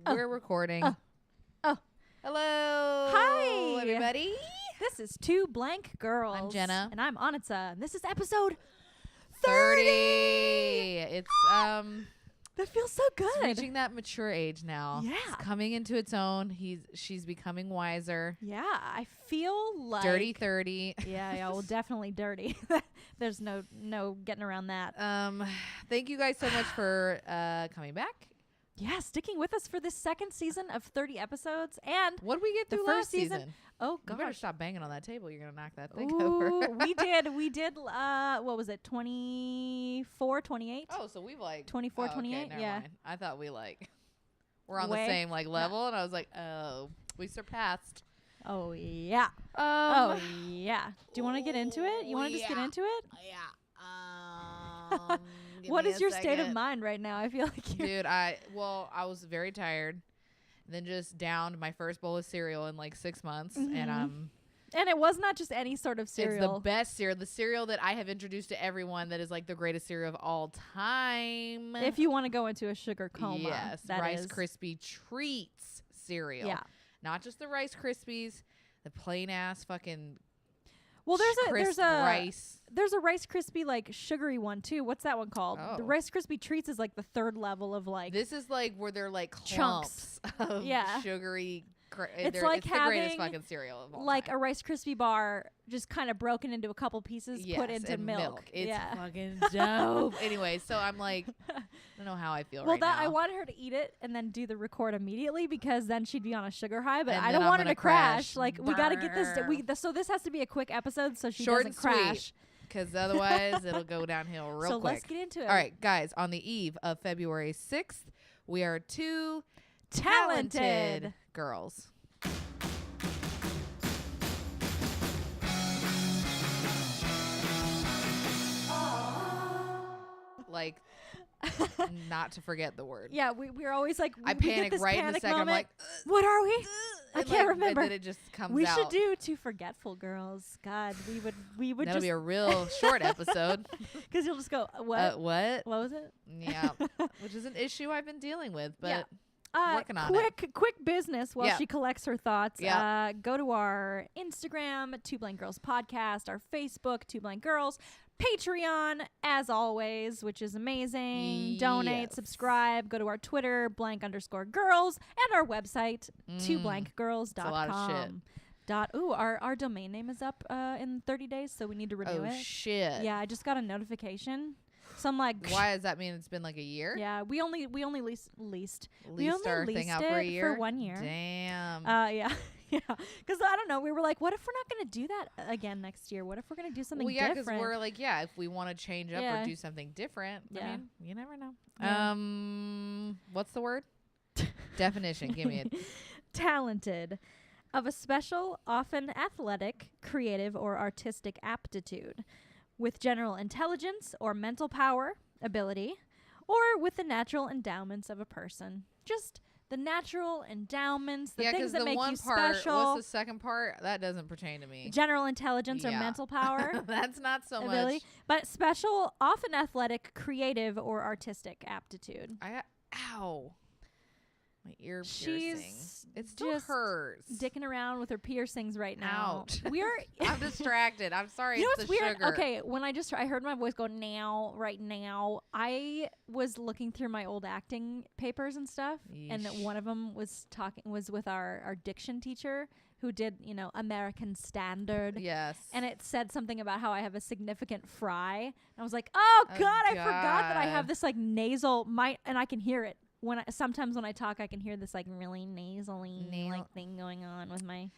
We're recording. Oh. Hello. Hi. everybody. This is Two Blank Girls. I'm Jenna. And I'm Annitsa. And this is episode 30. It's That feels so good. it's reaching that mature age now. Yeah. It's coming into its own. She's becoming wiser. Yeah, I feel like Dirty 30. Yeah, well, definitely dirty. There's no getting around that. Thank you guys so much for coming back. Yeah, sticking with us for this second season of 30 episodes. And What did we get the through first last season? oh You better gosh. stop banging on that table. You're gonna knock that thing over. Ooh, we did what was it? 24, 28? Oh, so we've like 24, okay, 28? never Yeah. mind. I thought we we're on Way- the same level, and I was like, oh, we surpassed. Oh yeah. Um, Oh yeah. Do you want to get into it? You want to just get into it? Yeah. What is your state of mind right now? I feel like you're Dude, I was very tired. Then just downed my first bowl of cereal in like 6 months, and and it was not just any sort of cereal. it's the best cereal. The cereal that I have introduced to everyone that is like the greatest cereal of all time. If you want to go into a sugar coma. Yes, that Rice is. Krispie Treats cereal. Yeah. Not just the Rice Krispies, the plain ass fucking Well, crisp rice. there's a Rice Krispie like sugary one too. What's that one called? The Oh. Rice Krispie Treats is like the third level of like This is like where they're like Chunks. clumps of Yeah. sugary. It's like it's the greatest having, fucking cereal of all like time. a Rice Krispie bar just kind of broken into a couple pieces, put into and milk. It's yeah. fucking dope. Anyway, so I'm like, I don't know how I feel Well, right now. I wanted her to eat it and then do the record immediately because then she'd be on a sugar high. But And I then don't I'm want her gonna to crash. crash. Like we got to get this. Brr. So this has to be a quick episode so she Short doesn't and sweet. crash. Because otherwise it'll go downhill real So quick. let's get into it. All right, guys, on the eve of February 6th, we are two Talented girls. Like, not to forget the word. Yeah, we're always like I we get panic this right in panic the second. I'm moment. like, What are we? I and can't like, remember. And then it just comes We out. should do Two Forgetful Girls. God, we would That'll just be a real short episode. because you'll just go what What? what was it? Yeah, which is an issue I've been dealing with, but Yeah. working on quick business while Yeah. she collects her thoughts. Yeah. Go to our Instagram, Two Blank Girls Podcast, our Facebook, Two Blank Girls, Patreon, as always, which is amazing. Donate, Yes. subscribe, go to our Twitter, _girls, and our website, twoblankgirls.com. a lot of shit. Our domain name is up in 30 days, so we need to renew oh it. shit. Yeah, I just got a notification. So I'm like, Why does that mean it's been like a year? yeah, we only leased. Leased we only our leased thing out it for a year. for 1 year. Damn. Yeah, yeah. Because I don't know. We were like, what if we're not going to do that again next year? What if we're going to do something well, yeah, because different? we're like, if we want to change up Yeah. or do something different, I Yeah. mean, you never know. Yeah. What's the word? Definition. Give me it. Talented, of a special, often athletic, creative, or artistic aptitude, with general intelligence or mental power, ability, or with the natural endowments of a person. Just the natural endowments, the yeah, things that the make one you part, special. what's the second part? That doesn't pertain to me. General intelligence or Yeah. mental power. That's not so ability, much. but special, often athletic, creative, or artistic aptitude. Ow. My ear piercing. She's It still just hurts. dicking around with her piercings right now. Ouch. We're I'm distracted. I'm sorry. You know it's what's the weird? sugar. Okay, when I heard my voice go right now, I was looking through my old acting papers and stuff, and Yeesh. one of them was with our diction teacher who did, American Standard. Yes. And it said something about how I have a significant fry. And I was like, oh God, I forgot that I have God. this like nasal, and I can hear it. Sometimes when I talk, I can hear this like really nasally like thing going on with my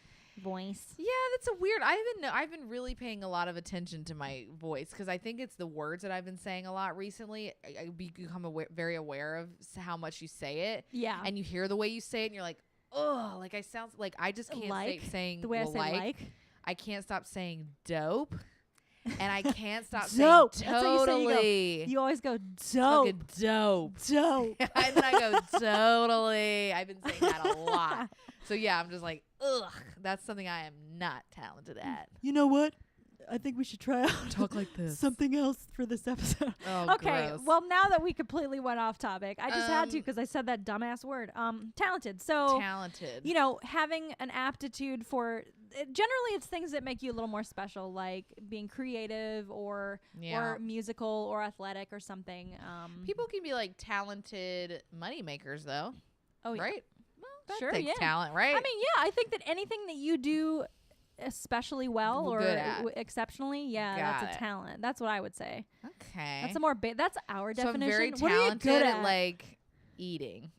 voice. Yeah, that's a weird. I've been really paying a lot of attention to my voice because I think it's the words that I've been saying a lot recently. I become very aware of how much you say it. Yeah. And you hear the way you say it, and you're like, oh, like I sound like I just can't Like, stop saying the way I say like. I can't stop saying dope, and I can't stop Dope. saying That's how you say you go. totally. You always go Fucking dope. dope. Dope. And then I go totally. I've been saying that a lot. So yeah, I'm just like, ugh, that's something I am not talented at. You know what? I think we should try out Talk like this. something else for this episode. Oh, Okay, gross. well, now that we completely went off topic, I just had to because I said that dumbass word. Talented. So, talented. you know, having an aptitude for generally it's things that make you a little more special, like being creative or musical or athletic or something. People can be like talented money makers, though. Oh, yeah. Right? Well, that Sure, takes yeah. talent, right? I mean, yeah, I think that anything that you do especially well or Good at. Exceptionally, Got that's it. a talent. That's what I would say. Okay. That's a more that's our so I'm definition. very What are you talented good at like eating.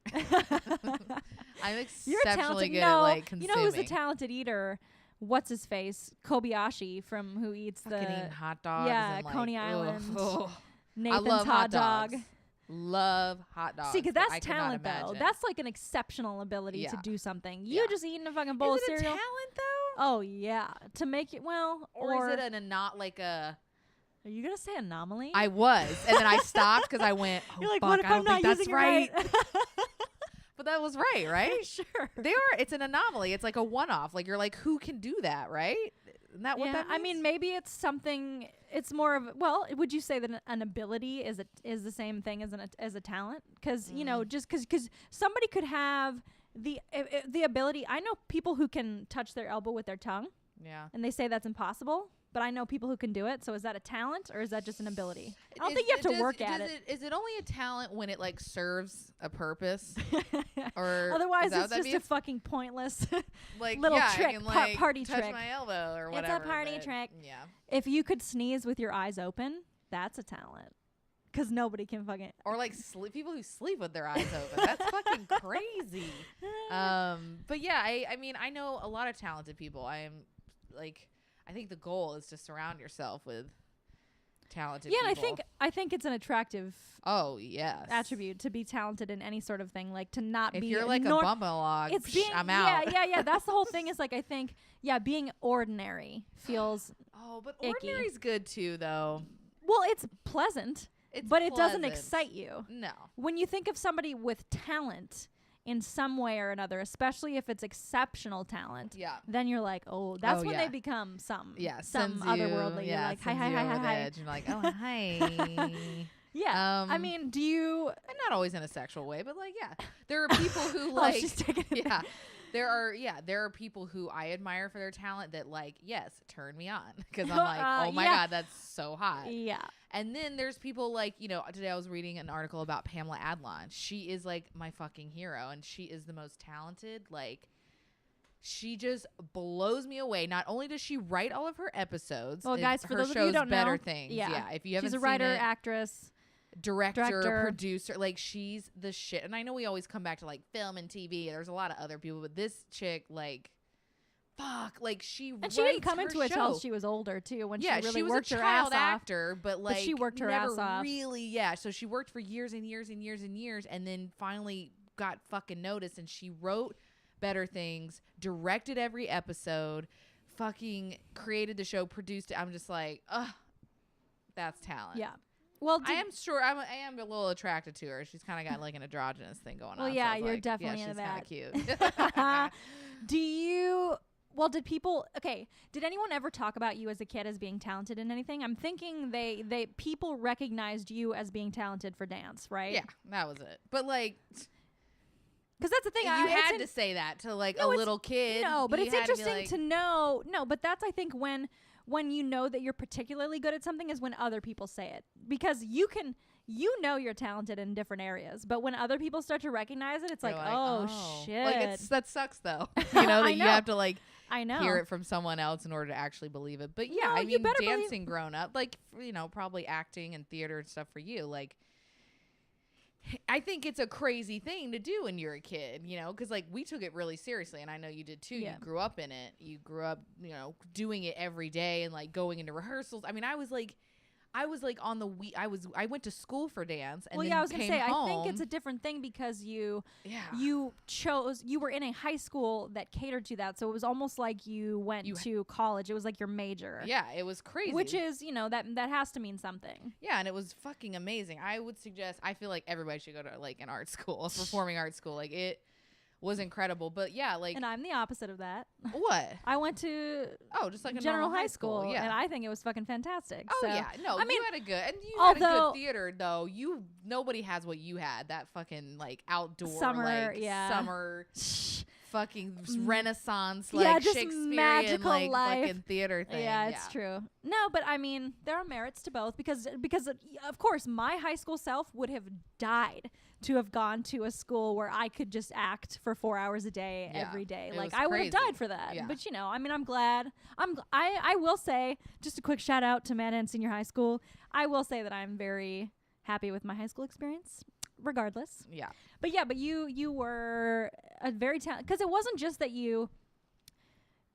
I'm You're exceptionally talented. good No, at like consuming. you know who's a talented eater? What's his face? Kobayashi from Who Eats Fucking the eating hot dogs. yeah, and like, Coney ugh, Island. ugh. Nathan's I love hot dog. dogs. Love hot dogs. See, because but that's I could not talent though. imagine. That's like an exceptional ability to Yeah. do something. You Yeah. just eating a fucking bowl Is of it a cereal. talent though? Oh yeah, to make it well, Or is it not like a? Are you gonna say anomaly? I was, and then I stopped because I went. Oh, You're like, fuck, what if I don't I'm not think that's using right. it right? But that was right, right? Sure. They are. It's an anomaly. It's like a one-off. Like you're like, who can do that, right? Isn't that what Yeah, that means? I mean, maybe it's something. It's more of well. Would you say that an ability is the same thing as a talent? Because you know, just because somebody could have the ability. I know people who can touch their elbow with their tongue, yeah. and they say that's impossible. But I know people who can do it. So is that a talent or is that just an ability? I don't think you have to work at it. Is it only a talent when it like serves a purpose? Or otherwise, is that what it's that just a means? fucking pointless like little yeah, trick, I can, like, party touch trick. my elbow or It's a whatever. party but trick. Yeah. If you could sneeze with your eyes open, that's a talent. Because nobody can fucking. Or like people who sleep with their eyes open. That's fucking crazy. But yeah, I mean, I know a lot of talented people. I think the goal is to surround yourself with talented people. Yeah, and I think it's an attractive Oh, yes. attribute to be talented in any sort of thing. Like to not If be. you're like a bum log, it's being, I'm out. Yeah. That's the whole thing. Is like I think being ordinary feels. Oh, but icky. ordinary's good too, though. Well, it's pleasant, but it doesn't excite you. No. When you think of somebody with talent in some way or another, especially if it's exceptional talent, Yeah. then you're like, oh, that's when yeah. they become some sends otherworldly. You, you're like, hi, sends hi, you hi, over hi, the hi. edge, and you're like, oh, hi. Yeah. I mean, do you? And not always in a sexual way, but like, yeah, there are people who Oh, like, she's taking it yeah, there are people who I admire for their talent that like, yes, turn me on because I'm like, oh my God, that's so hot. Yeah. And then there's people like, you know, today I was reading an article about Pamela Adlon. She is like my fucking hero, and she is the most talented. Like, she just blows me away. Not only does she write all of her episodes, Well, guys, for her those of you who show's don't Better know, Things. yeah. If you haven't She's a seen writer, it, actress, director, producer, like she's the shit. And I know we always come back to like film and TV. There's a lot of other people, but this chick, like, fuck, like she and she didn't come her into it show. till she was older too. When Yeah, she really was worked a her child ass actor, but like she worked her never ass off. really, yeah. So she worked for years and years and years and years, and then finally got fucking noticed. And she wrote Better Things, directed every episode, fucking created the show, produced it. I'm just like, ugh, that's talent. Yeah. Well, I am sure I am a little attracted to her. She's kind of got like an androgynous thing going on. Well, so yeah, I was you're like, definitely yeah, into she's that. kind of cute. Do you? Well, did people? Okay, did anyone ever talk about you as a kid as being talented in anything? I'm thinking they people recognized you as being talented for dance, right? Yeah, that was it. But like, because that's the thing. you had to say that to like a little kid. No, but You it's had to be interesting like, to know. No, but that's I think when you know that you're particularly good at something is when other people say it, because you know you're talented in different areas, but when other people start to recognize it, it's like, oh shit. Like that sucks though. You know that you have to like I know. hear it from someone else in order to actually believe it. But yeah, No, I you mean, better dancing grown up, like, you know, probably acting and theater and stuff for you, like, I think it's a crazy thing to do when you're a kid, you know, because like we took it really seriously, and I know you did too. Yeah. You grew up in it. You grew up, you know, doing it every day and like going into rehearsals. I mean, I was like on the week. I went to school for dance, and then I was gonna came say home. I think it's a different thing because you Yeah. you were in a high school that catered to that, so it was almost like you went to college. It was like your major. Yeah, it was crazy. Which is, you know, that has to mean something. Yeah, and it was fucking amazing. I would suggest, I feel like everybody should go to like an art school, a performing arts school. Like it was incredible. But yeah, like, And I'm the opposite of that. what? I went to Just like a general normal high school, Yeah. and I think it was fucking fantastic. Oh so, yeah, no, I mean, you had a good, and you had a although- good theater though. Nobody has what you had. That fucking like outdoor Summer, like yeah. summer fucking Renaissance Yeah, like just Shakespearean magical like life. fucking theater thing. Yeah, it's true. No, but I mean, there are merits to both because of course my high school self would have died to have gone to a school where I could just act for 4 hours a day every day. It Like was I would have crazy. died for that. Yeah. But I mean, I'm glad. I will say just a quick shout out to Manna and Senior High School. I will say that I'm very happy with my high school experience regardless. Yeah. But you were a very talented, because it wasn't just that you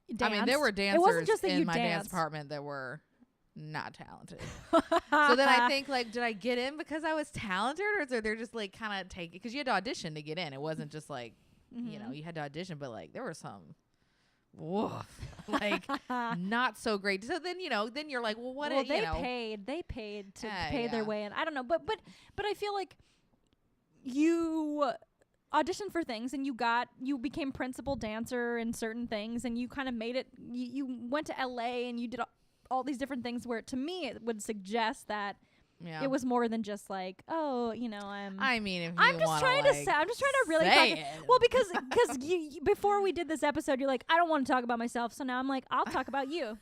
danced. I mean, there were dancers it wasn't just that in you my dance danced. department that were not talented. So then I think, like, did I get in because I was talented, or is they're just like kind of taking, because you had to audition to get in. It wasn't just like, you know, you had to audition, but like there were some woof, like not so great. So then, then you're like, well, what? Well, they paid to pay their yeah. way in. I don't know, but I feel like you auditioned for things and you became principal dancer in certain things, and you kind of made it. You went to LA and you did all these different things where, to me, it would suggest that it was more than just like, oh, I mean, if I'm you just wanna, trying to say, I'm just trying to really say fucking, it. well, because you before we did this episode, you're like, I don't want to talk about myself, so now I'm like, I'll talk about you,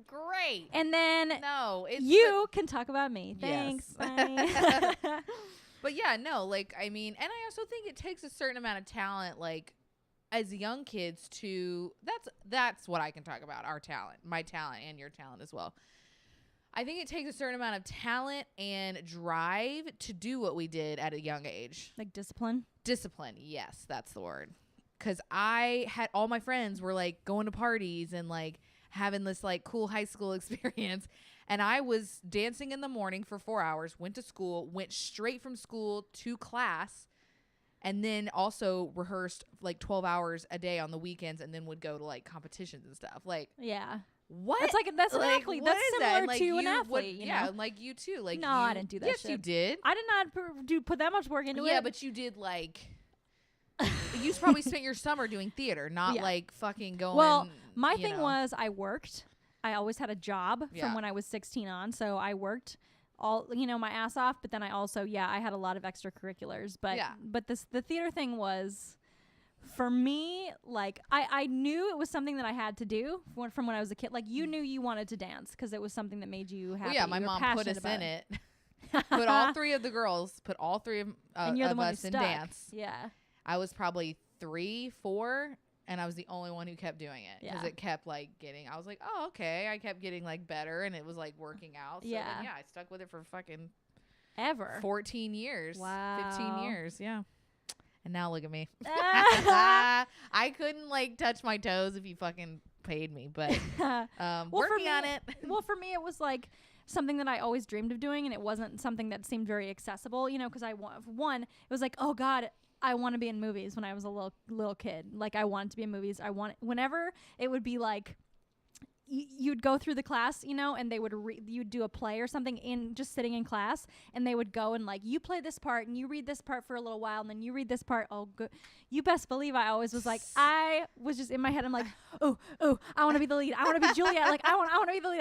great. and then No, it's you can talk about me. Yes. Thanks. Bye. But yeah, no, like, I mean, and I also think it takes a certain amount of talent, like, as young kids to, that's what I can talk about, our talent, my talent, and your talent as well. I think it takes a certain amount of talent and drive to do what we did at a young age. Like discipline. Discipline, yes, that's the word. Because I had, all my friends were, like, going to parties and, like, having this, like, cool high school experience. And I was dancing in the morning for 4 hours, went to school, went straight from school to class, and then also rehearsed like 12 hours a day on the weekends, and then would go to like competitions and stuff. Like, Yeah. what? That's like that's an Like, athlete. what That's is similar that? Like, to an you athlete. would- you yeah, know? like you too. Like, No, I didn't do that Yes, shit. you did. I did not put that much work into it. Yeah, but you did like. You probably spent your summer doing theater, not Yeah. like fucking going. Well, my you thing know. was I worked. I always had a job Yeah. from when I was 16 on, so I worked all my ass off. But then I also I had a lot of extracurriculars. But Yeah. the theater thing was, for me, like I knew it was something that I had to do from when I was a kid. Like you knew you wanted to dance because it was something that made you happy. Well, yeah, my You were mom put passionate us about in it. Put all three of the girls, and you're the of one us who in stuck. dance. Yeah. I was probably 3, 4, and I was the only one who kept doing it because Yeah. it kept like getting. I was like, oh, okay. I kept getting like better, and it was like working out. So Yeah. then, I stuck with it for fucking Ever. 14 years. Wow. 15 years. Yeah. And now look at me. Ah. I couldn't like touch my toes if you fucking paid me, but for working me- on it. Well, for me, it was like something that I always dreamed of doing, and it wasn't something that seemed very accessible, because it was like, oh God, I want to be in movies when I was a little kid. Like I wanted to be in movies. Whenever it would be like, you'd go through the class, and they would you'd do a play or something in just sitting in class, and they would go and like, you play this part and you read this part for a little while, and then you read this part. Oh, good. You best believe I always was like, I was just in my head. I'm like, oh, I want to be the lead. I want to be Juliet. Like I want to be the lead.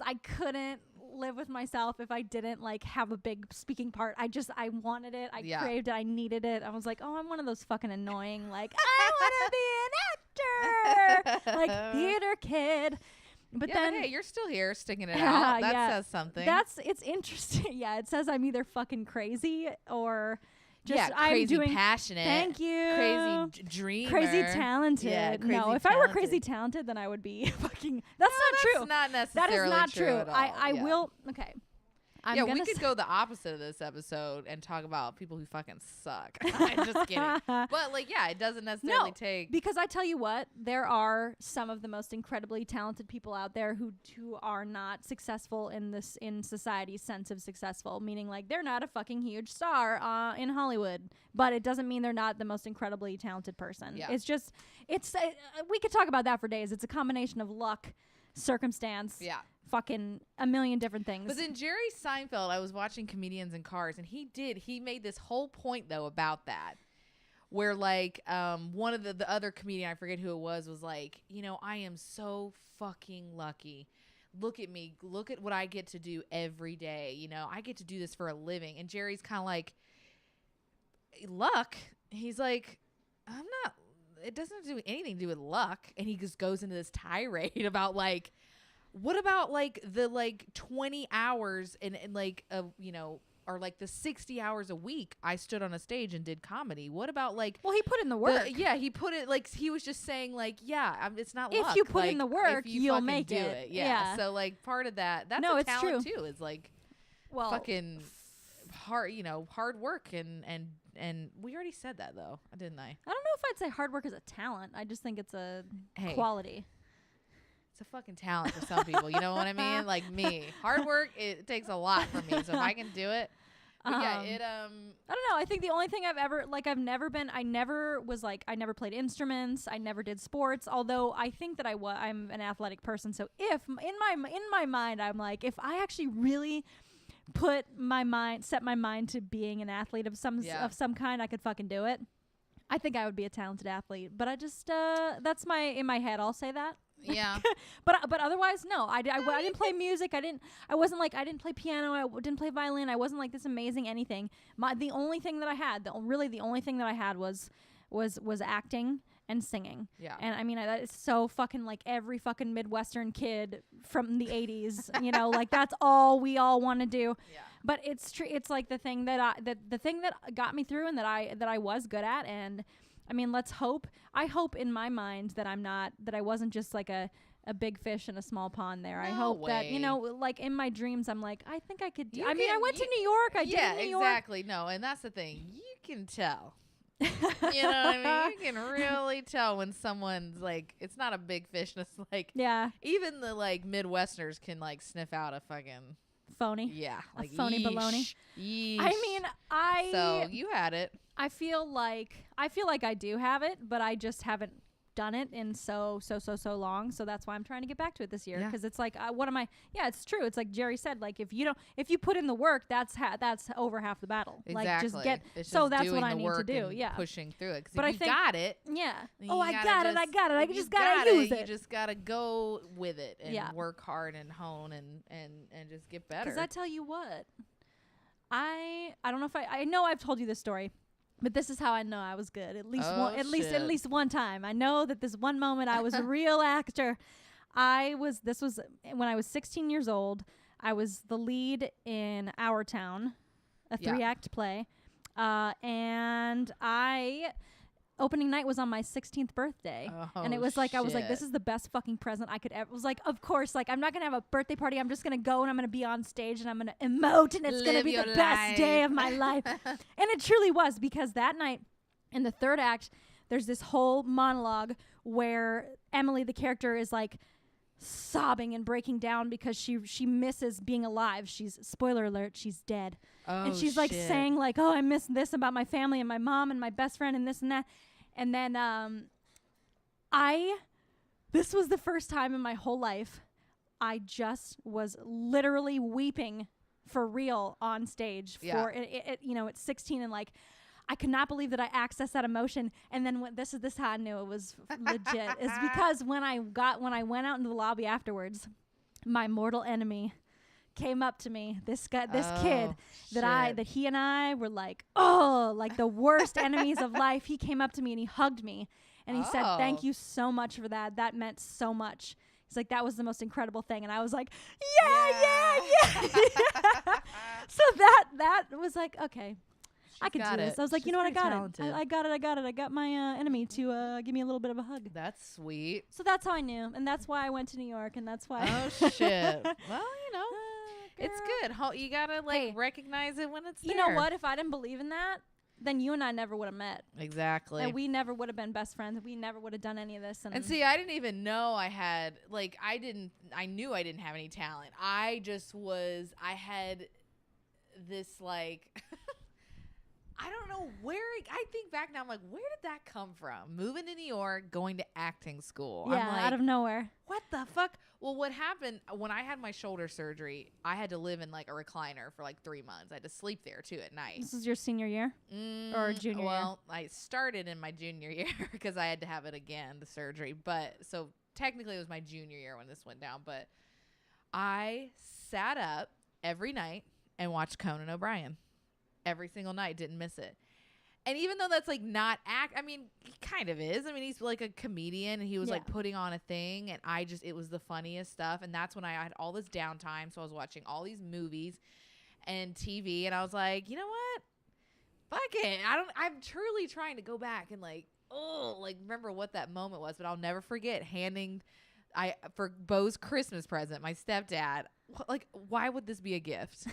I couldn't live with myself if I didn't like have a big speaking part. I wanted it. I craved it. I needed it. I was like, oh, I'm one of those fucking annoying, like, I want to be an actor, like theater kid. But then, hey, you're still here sticking it out. That says something. It's interesting. Yeah, it says I'm either fucking crazy or just crazy I'm doing passionate. Thank you. Crazy dreamer. Crazy talented. Yeah, no, if I were crazy talented, then I would be fucking. That's not true. Not That necessarily is not true. At all. I will. Okay. We could go the opposite of this episode and talk about people who fucking suck. I'm just kidding. But it doesn't necessarily take. Because I tell you what, there are some of the most incredibly talented people out there who are not successful in society's sense of successful, meaning like they're not a fucking huge star in Hollywood, but it doesn't mean they're not the most incredibly talented person. Yeah. It's just we could talk about that for days. It's a combination of luck, circumstance, fucking a million different things. But then Jerry Seinfeld, I was watching Comedians in Cars, and he made this whole point though about that, where like one of the other comedian, I forget who it was like, you know, I am so fucking lucky. Look at me. Look at what I get to do every day. You know, I get to do this for a living. And Jerry's kind of like, luck? He's like, I'm not, it doesn't do anything to do with luck. And he just goes into this tirade about like, what about like the like 20 hours and like, you know, or like the 60 hours a week I stood on a stage and did comedy. What about like, well, he put in the work. He put it like, he was just saying like, it's not if luck. you put like, in the work, you'll make do it. Yeah. So like part of that's a talent too, is like fucking hard, you know, hard work and we already said that though, didn't I? I don't know if I'd say hard work is a talent. I just think it's a quality. It's a fucking talent for some people. You know what I mean? Like me, hard work, it takes a lot from me. So if I can do it, but yeah, it I don't know. I think the only thing I never played instruments. I never did sports. Although I think that I'm an athletic person. So if in my mind, I'm like, if I actually really set my mind to being an athlete of some kind, I could fucking do it. I think I would be a talented athlete. But I just that's in my head. I'll say that. Yeah. but otherwise, no. I didn't play music. I didn't play piano. I didn't play violin. I wasn't like this amazing anything. The only thing that I had, the only thing that I had was acting and singing. Yeah. And I mean, that is so fucking like every fucking Midwestern kid from the 80s, you know, like that's all we all want to do. Yeah. But it's true. It's like the thing that got me through and that I was good at. And I mean, I hope in my mind that I wasn't just like a big fish in a small pond there. I hope that, you know, like in my dreams, I'm like, I think I could do. I mean, I went to New York. I did New York. Yeah, exactly. No, and that's the thing. You can tell. You know what I mean? You can really tell when someone's like, it's not a big fish. And it's like, yeah. Even the like Midwesterners can like sniff out a fucking phony. Yeah, like phony baloney. Yeesh. I mean, So you had it. I feel like I do have it, but I just haven't done it in so long. So that's why I'm trying to get back to it this year, because it's like, what am I? Yeah, it's true. It's like Jerry said. Like if you put in the work, that's over half the battle. Exactly. Like just get. It's so just that's what I need to do. and Yeah, pushing through it. But if you got it. Yeah. Oh, I got it. I just gotta use it. You just gotta go with it and Yeah. work hard and hone and just get better. Because I tell you what, I don't know if I know I've told you this story. But this is how I know I was good. At least one time. I know that this one moment I was a real actor. This was when I was 16 years old. I was the lead in Our Town, a 3-act play. And opening night was on my 16th birthday. And it was like, I was like, this is the best fucking present I could ever. It was like, of course, like, I'm not going to have a birthday party. I'm just going to go and I'm going to be on stage and I'm going to emote and it's going to be the best day of my life. And it truly was, because that night in the 3rd act, there's this whole monologue where Emily, the character, is like sobbing and breaking down because she misses being alive. Spoiler alert, she's dead. And she's like saying like, oh, I miss this about my family and my mom and my best friend and this and that. And then this was the first time in my whole life I just was literally weeping for real on stage for it, you know, at 16, and like I could not believe that I accessed that emotion. And then this is how I knew it was legit, is because when I went out into the lobby afterwards, my mortal enemy came up to me, this kid that he and I were like, like the worst enemies of life. He came up to me and he hugged me and he said, thank you so much for that. That meant so much. He's like, that was the most incredible thing. And I was like, yeah. So that was like, okay, I could do this. I was like, you know what? I got it. I got it. I got my enemy to give me a little bit of a hug. That's sweet. So that's how I knew. And that's why I went to New York. And that's why. Oh, shit. Well, you know. It's good. You gotta recognize it when it's there. You know what? If I didn't believe in that, then you and I never would have met. Exactly. And we never would have been best friends. We never would have done any of this. And see, I didn't even know I had, I knew I didn't have any talent. I had this I don't know where. I think back now, I'm like, where did that come from? Moving to New York, going to acting school. Yeah, I'm like, out of nowhere. What the fuck? Well, what happened when I had my shoulder surgery, I had to live in like a recliner for like 3 months. I had to sleep there too at night. This is your senior year? Or junior year? Well, I started in my junior year because I had to have it again, the surgery. But so technically it was my junior year when this went down. But I sat up every night and watched Conan O'Brien. Every single night, didn't miss it. And even though that's like not I mean, he kind of is. I mean, he's like a comedian and he was like putting on a thing, and it was the funniest stuff. And that's when I had all this downtime. So I was watching all these movies and TV, and I was like, you know what? Fuck it. I'm truly trying to go back and like remember what that moment was, but I'll never forget for Bo's Christmas present, my stepdad, like, why would this be a gift?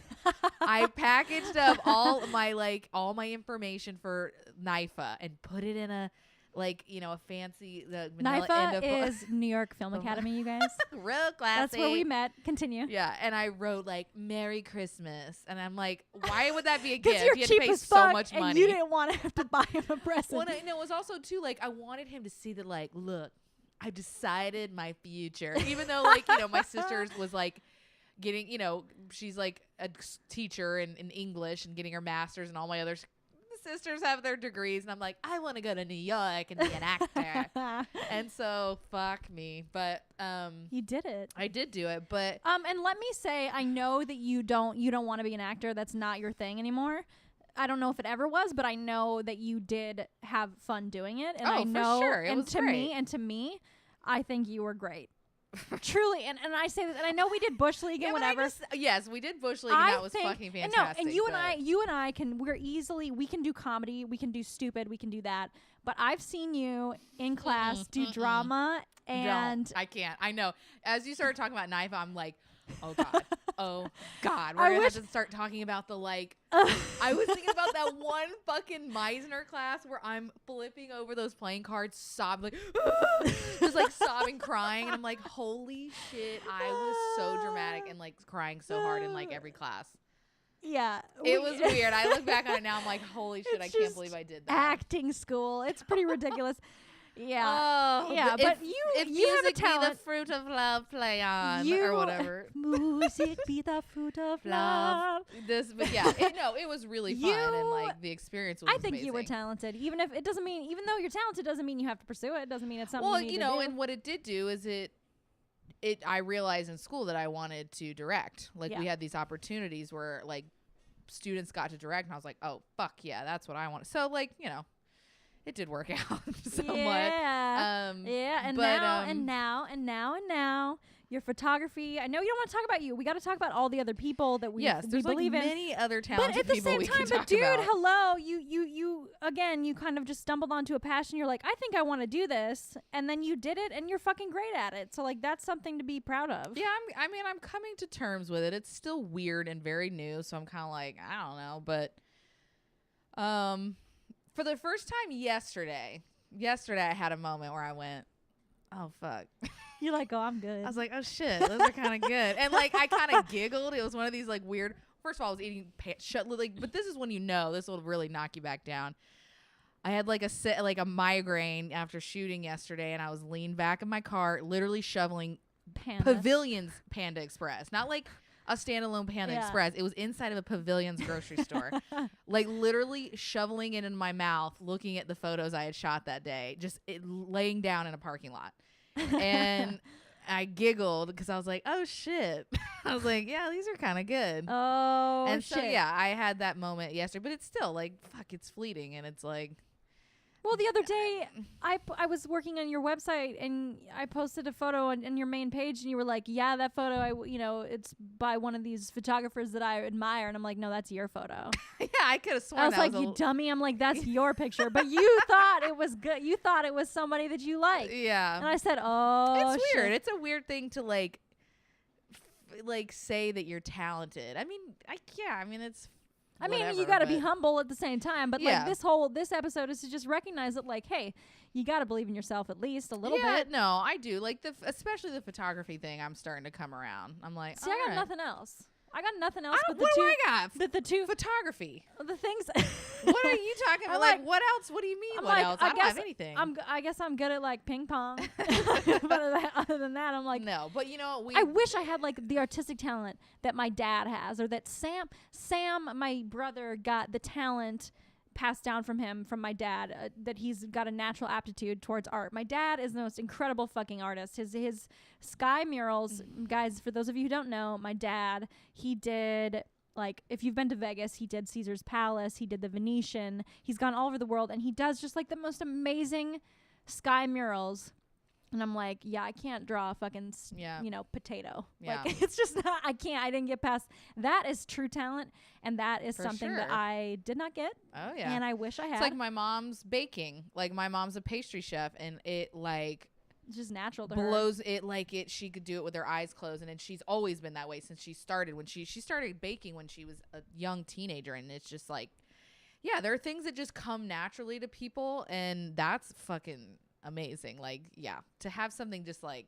I packaged up all my information for NIFA and put it in a a fancy NIFA is New York Film Academy, you guys. Real classy. That's where we met. Continue. Yeah, and I wrote like Merry Christmas, and I'm like, why would that be a gift? You're you had cheap to pay as so fuck, much and money. You didn't want to have to buy him a present. Well, no, it was also too like I wanted him to see that like, look, I've decided my future, even though my sister was like getting, she's like a teacher in English and getting her master's, and all my other sisters have their degrees, and I'm like, I want to go to New York and be an actor. And so fuck me, but you did it. I did do it, but and let me say, I know that you don't want to be an actor. That's not your thing anymore. I don't know if it ever was, but I know that you did have fun doing it, and I know, for sure. It was great. to me, I think you were great. Truly, and I say that, and I know we did Bush League and whatever. Yes, we did Bush League, and that was fucking fantastic. And you and I we can do comedy, we can do stupid, we can do that. But I've seen you in class do drama, and I can't. I know. As you started talking about knife, I'm like, oh god, oh god, we're gonna have to start talking about the I was thinking about that one fucking Meisner class where I'm flipping over those playing cards, sobbing, just like sobbing, crying, and I'm like, holy shit, I was so dramatic and like crying so hard in like every class. Yeah, it was weird. I look back on it now, I'm like, holy shit, I can't believe I did that. Acting school, it's pretty ridiculous. Yeah. Oh, yeah, but you have a talent. Be the fruit of love, play on, or whatever. Music be the fruit of love. But yeah, it was really fun, and like the experience was amazing. You were talented, even though you're talented doesn't mean you have to pursue it. It doesn't mean it's something you need to do. And what it did do is I realized in school that I wanted to direct. Like we had these opportunities where like students got to direct, and I was like, oh fuck yeah, that's what I want. So like it did work out somewhat. Yeah. And now your photography. I know you don't want to talk about you. We got to talk about all the other people that we believe in. Many other talented people. But at the same time, hello, you again, you kind of just stumbled onto a passion. You're like, I think I want to do this, and then you did it, and you're fucking great at it. So like, that's something to be proud of. Yeah, I'm coming to terms with it. It's still weird and very new, so I'm kind of like, I don't know, but for the first time yesterday I had a moment where I went, oh fuck. You're like, oh, I'm good. I was like, oh shit, those are kind of good. And like I kind of giggled. It was one of these like weird. First of all, I was eating but this is when this will really knock you back down. I had like a migraine after shooting yesterday, and I was leaned back in my car, literally shoveling Pavilion's Panda Express, not like a standalone Panda Express. It was inside of a Pavilion's grocery store. Like literally shoveling it in my mouth, looking at the photos I had shot that day, just laying down in a parking lot. And I giggled because I was like, oh shit. I was like, yeah, these are kind of good. Oh, and shit. So yeah, I had that moment yesterday, but it's still like, fuck, it's fleeting. And it's like, well, the other day, I was working on your website, and I posted a photo on your main page, and you were like, yeah, that photo, it's by one of these photographers that I admire. And I'm like, no, that's your photo. Yeah, I could have sworn I was like, you dummy. I'm like, that's your picture. But you thought it was good. You thought it was somebody that you like. Yeah. And I said, oh, it's weird. Shit. It's a weird thing to like say that you're talented. I mean, it's whatever, you got to be humble at the same time. But like this episode is to just recognize that, like, hey, you got to believe in yourself at least a little bit. Yeah, no, I do. Like especially the photography thing. I'm starting to come around. I'm like, see, I got nothing else. I got nothing else but the what two. do I got? The two Photography. the things. What are you talking about? Like, what else? What do you mean? I'm What like, else? I I don't guess have anything. I guess I'm good at like ping pong. But other than that, I'm like, no. But you know, I wish I had like the artistic talent that my dad has, or that Sam, my brother, got the talent passed down from him from my dad, that he's got a natural aptitude towards art. My dad is the most incredible fucking artist. His sky murals, guys, for those of you who don't know, my dad, he did, like, if you've been to Vegas, he did Caesar's Palace, he did the Venetian, he's gone all over the world, and he does just like the most amazing sky murals. And I'm like, yeah, I can't draw a fucking, potato. Yeah. Like, it's just not, I didn't get past. That is true talent. And that is something that I did not get. Oh, yeah. And I wish I had. It's like my mom's baking. Like, my mom's a pastry chef, and it, like, it's just natural to blows it like it. She could do it with her eyes closed, and she's always been that way since she started. When she started baking when she was a young teenager, and it's just like, yeah, there are things that just come naturally to people, and that's fucking amazing. Like, yeah, to have something just like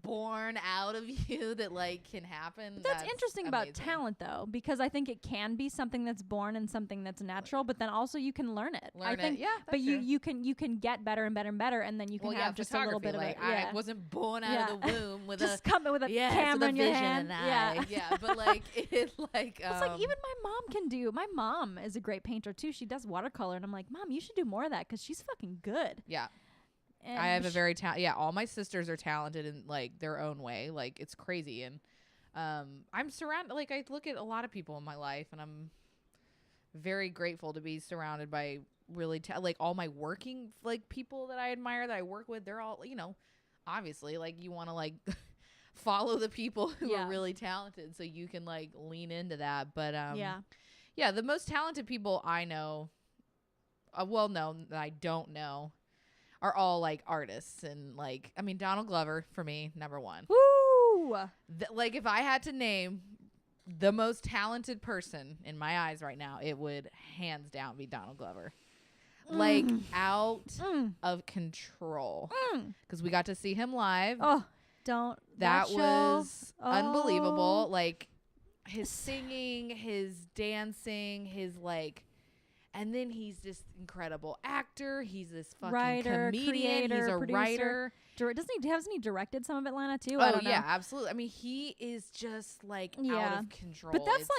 born out of you that like can happen. But that's interesting amazing. about talent, though, because I think it can be something that's born and something that's natural, but then also you can learn it. I think, yeah. But you can get better and better and better, and then you can have just a little bit like, of it. Yeah. I wasn't born out of the womb with just coming with a camera in your hand. Yeah, but like it like it's like even my mom can do. My mom is a great painter too. She does watercolor, and I'm like, Mom, you should do more of that because she's fucking good. Yeah. And I have a very all my sisters are talented in like their own way. Like it's crazy. And I'm surrounded, like I look at a lot of people in my life, and I'm very grateful to be surrounded by really like all my working like people that I admire, that I work with. They're all, obviously like you want to like follow the people who are really talented so you can like lean into that. But the most talented people I know, that I don't know, are all like artists. And like, I mean, Donald Glover for me, number one. Woo! Like if I had to name the most talented person in my eyes right now, it would hands down be Donald Glover. Like out of control. Because we got to see him live. Oh, that was unbelievable. Like his singing, his dancing, his like. And then he's this incredible actor. He's this fucking writer, comedian. Creator, he's a producer. writer. Hasn't he directed some of Atlanta too? Oh yeah, absolutely. I mean, he is just like out of control. But that's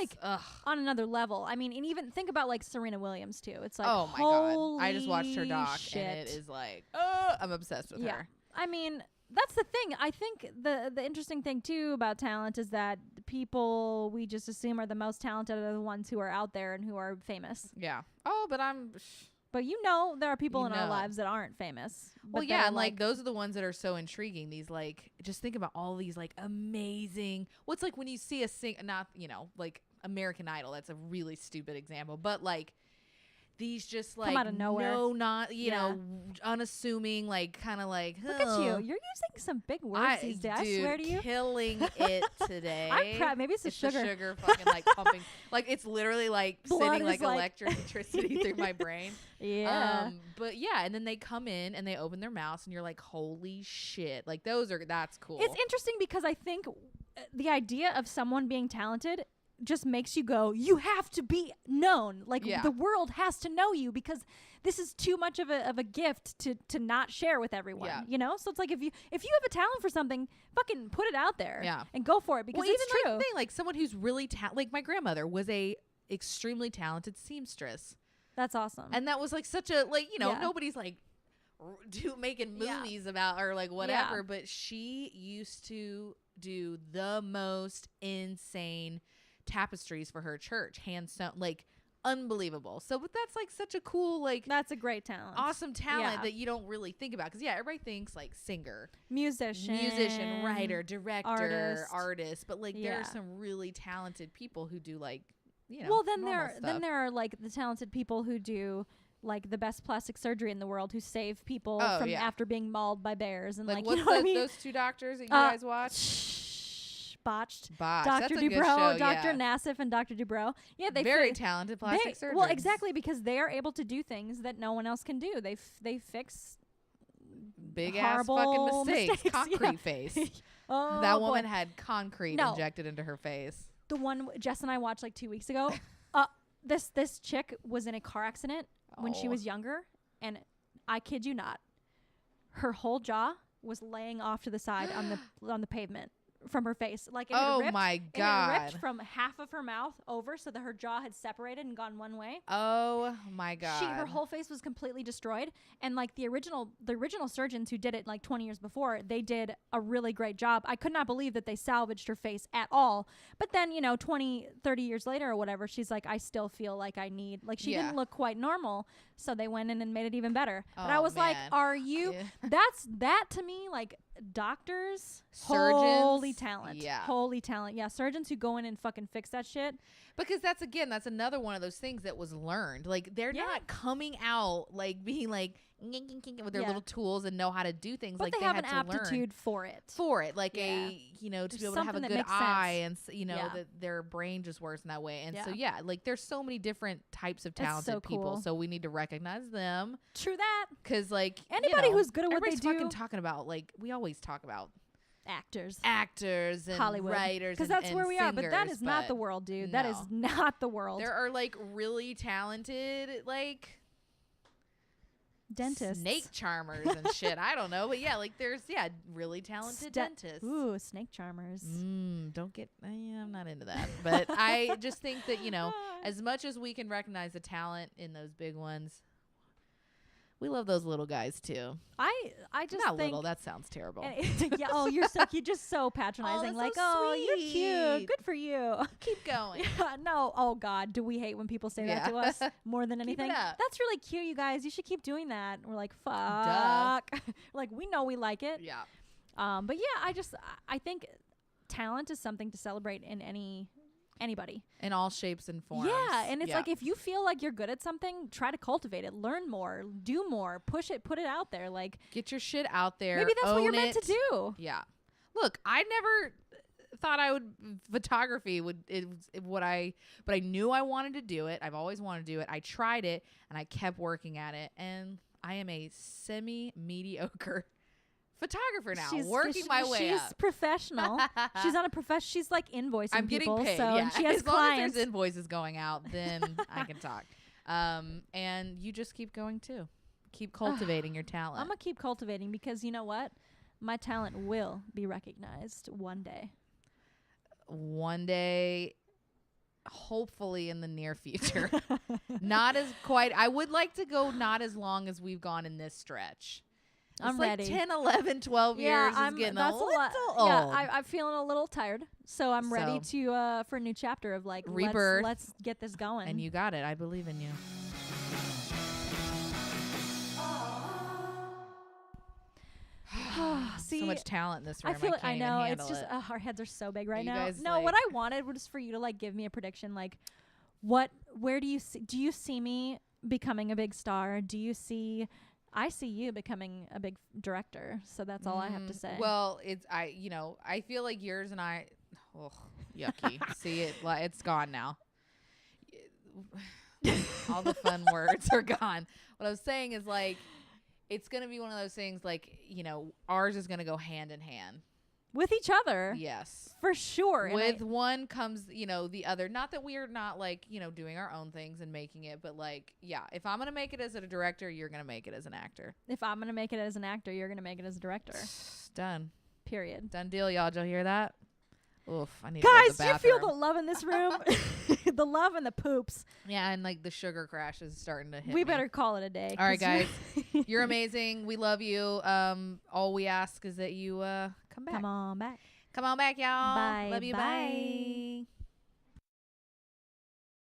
on another level. I mean, and even think about like Serena Williams too. It's like, oh my god, I just watched her doc, shit. and it is like, I'm obsessed with her. I mean, that's the thing. I think the interesting thing too about talent is that the people we just assume are the most talented are the ones who are out there and who are famous. Yeah. Oh, but But there are people in our lives that aren't famous. Well, yeah, and like those are the ones that are so intriguing. These like, just think about all these like amazing. What's like when you see not like American Idol. That's a really stupid example, but like. These just like come out of nowhere. Unassuming, like kind of like. Look at you! You're using some big words these days. I swear to you, killing it today. I'm proud. Maybe it's the sugar. The sugar fucking like pumping. Like it's literally like blood sending like like electricity through my brain. Yeah. But yeah, and then they come in and they open their mouths, and you're like, holy shit! Like that's cool. It's interesting because I think the idea of someone being talented just makes you go, you have to be known. Like the world has to know you because this is too much of a gift to not share with everyone. Yeah. So it's like if you have a talent for something, fucking put it out there. Yeah. And go for it because it's even true. Like, thing, like someone who's really like my grandmother was a extremely talented seamstress. That's awesome. And that was like such a like nobody's like making movies about or like whatever, but she used to do the most insane tapestries for her church, hand sewn, like unbelievable. So but that's like such a cool, like that's a great talent, awesome talent that you don't really think about because everybody thinks like singer, musician, writer, director, artist, but like there are some really talented people who do like well then there are like the talented people who do like the best plastic surgery in the world who save people from after being mauled by bears and like what's those two doctors that you guys watch? Botched. Dr. Dubrow, Dr. Nassif, and Dr. Dubrow. Yeah, they very talented plastic surgeons. Well, exactly because they are able to do things that no one else can do. They fix big ass fucking mistakes. Concrete face. Oh, that woman had concrete injected into her face. the one Jess and I watched like 2 weeks ago. This chick was in a car accident when she was younger, and I kid you not, her whole jaw was laying off to the side on the pavement from her face. Like, it had ripped, my it God. had ripped from half of her mouth over so that her jaw had separated and gone one way. Oh my God. Her whole face was completely destroyed. And like the original surgeons who did it like 20 years before, they did a really great job. I could not believe that they salvaged her face at all. But then, 20, 30 years later or whatever, she's like, I still feel like I need, like, she didn't look quite normal. So they went in and made it even better. But I was like, are you, that to me, like, doctors, surgeons, holy talent. Yeah, surgeons who go in and fucking fix that shit. Because that's another one of those things that was learned. Like, they're not coming out like being like with their little tools and know how to do things. But like they have an aptitude for it. Like to be able to have a good eye and that their brain just works in that way. And so like there's so many different types of talented people. So we need to recognize them. True that. Because like anybody who's good at what they do. Fucking talking about, like, we always talk about actors and Hollywood, writers, because that's where we singers, are. But that is not the world, dude. That is not the world. There are like really talented like dentists, snake charmers and shit. I don't know, but like there's really talented dentists. Ooh, snake charmers. Don't get. I'm not into that, but I just think that as much as we can recognize the talent in those big ones, we love those little guys too. I just not think little. That sounds terrible. Oh, you're just so patronizing. Like, so you're cute. Good for you. Keep going. No. Oh God, do we hate when people say that to us more than anything? That's really cute, you guys. You should keep doing that. We're like, fuck. Like, we know we like it. Yeah. But I think talent is something to celebrate in anybody, in all shapes and forms. And it's like, if you feel like you're good at something, try to cultivate it, learn more, do more, push it, put it out there, like, get your shit out there. Maybe that's what you're meant to do. Look, I never thought photography would but I knew I wanted to do it. I've always wanted to do it. I tried it and I kept working at it, and I am a semi-mediocre photographer now, working my way up. She's professional. She's not a professional. She's like invoicing I'm getting people, paid. so and she has as clients. long as there's invoices going out, then I can talk. And you just keep going too. Keep cultivating your talent. I'm gonna keep cultivating, because you know what? My talent will be recognized one day. One day, hopefully in the near future. Not as quite. I would like to go not as long as we've gone in this stretch. I'm like ready. 10, 11, 12 years is getting a little old. Yeah, I'm feeling a little tired, so I'm ready to for a new chapter of like rebirth. Let's get this going. And you got it. I believe in you. See, so much talent in this room. I know. It's just our heads are so big right now. Guys, no, what I wanted was for you to like give me a prediction. Like, where do you see me becoming a big star? I see you becoming a big director, so that's all I have to say. Well, I feel like yours and I, yucky. See it, it's gone now. All the fun words are gone. What I was saying is, like, it's gonna be one of those things, like, ours is gonna go hand in hand with each other. Yes, for sure. With one comes, the other. Not that we are not like, doing our own things and making it, but like, if I'm gonna make it as a director, you're gonna make it as an actor. If I'm gonna make it as an actor, you're gonna make it as a director. Done. Period. Done deal, y'all. Did y'all hear that? Oof, I need Guys, to go to the do you bathroom. feel the love in this room? The love and the poops. Yeah, and like the sugar crash is starting to hit We me. better call it a day. All right, guys. You're amazing. We love you. All we ask is that you come back. Come on back. Come on back, y'all. Bye. Love you. Bye. Bye.